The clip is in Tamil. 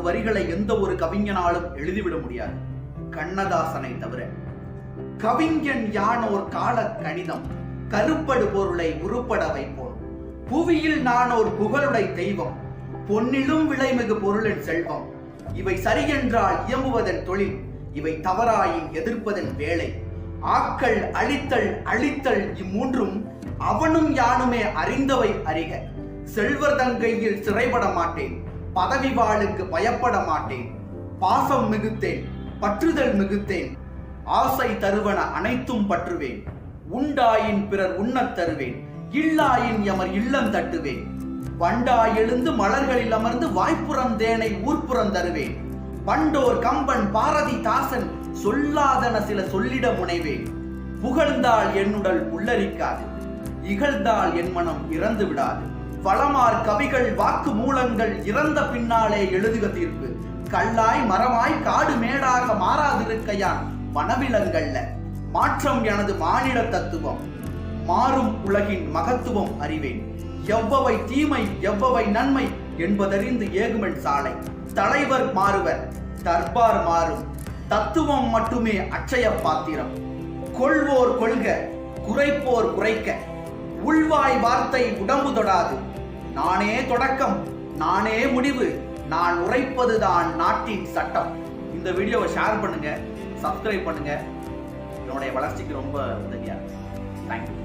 வரிகளை எந்த ஒரு கவிஞனாலும் எழுதிவிட முடியாது, கண்ணதாசனை தவிர. கவிஞன் யானோர் கால கணிதம், கருப்படு பொருளை உருப்பட வைப்போம். புவியில் நானோர் புகழுடை தெய்வம், பொன்னிலும் விலைமிகு பொருளின் செல்வம். இவை சரியென்றால் இயம்புவதன் தொழில், இவை தவறாயின் எதிர்ப்பதன் வேலை. ஆக்கல் அழித்தல் அழித்தல் இம்மூன்றும் அவனும் யானுமே அறிந்தவை அறிக. செல்வர் தங்கையில் சிறைபட மாட்டேன், பதவி வாளுக்கு பயப்பட மாட்டேன். பாசம் மிகுத்தேன், பற்றுதல் மிகுத்தேன், ஆசை தருவன அனைத்தும் பற்றுவேன். உண்டாயின் பிறர் உண்ணத் தருவேன், இல்லாயின் எமர் இல்லம் தட்டுவேன். வண்டாய் எழுந்து மலர்களில் அமர்ந்து வாய்ப்புறந்தேனை ஊர்ப்புறம் தருவேன். பண்டோர் கம்பன் பாரதி தாசன் சொல்லாதன சில சொல்லிட முனைவேன். புகழ்ந்தால் என்னுடல் உள்ளரிக்காது, இகழ்ந்தால் என் மனம் இறந்து விடாது. வளமார் கவிகள் வாக்கு மூலங்கள் இறந்த பின்னாலே எழுதுக தீர்ப்பு. கல்லாய் மரமாய் காடு மேடாக மாறாதிருக்கையான் வனவிலங்கல்ல. மாற்றம் எனது மானிட தத்துவம், மாறும் உலகின் மகத்துவம் அறிவேன். எவ்வவை தீமை எவ்வவை நன்மை என்பதறிந்து ஏகுமென் சாலை. தலைவர் மாறுவர், தர்பார் மாறும், தத்துவம் மட்டுமே அட்சய பாத்திரம். கொள்வோர் கொள்க, குறைப்போர் குறைக்க, உள்வாய் வார்த்தை உடம்பு தொடாது. நானே தொடக்கம், நானே முடிவு, நான் உரைப்பதுதான் நாட்டின் சட்டம். இந்த வீடியோவை ஷேர் பண்ணுங்க, சப்ஸ்கிரைப் பண்ணுங்க. என்னுடைய வளர்ச்சிக்கு ரொம்ப உதவியா இருக்கு. தேங்க்யூ.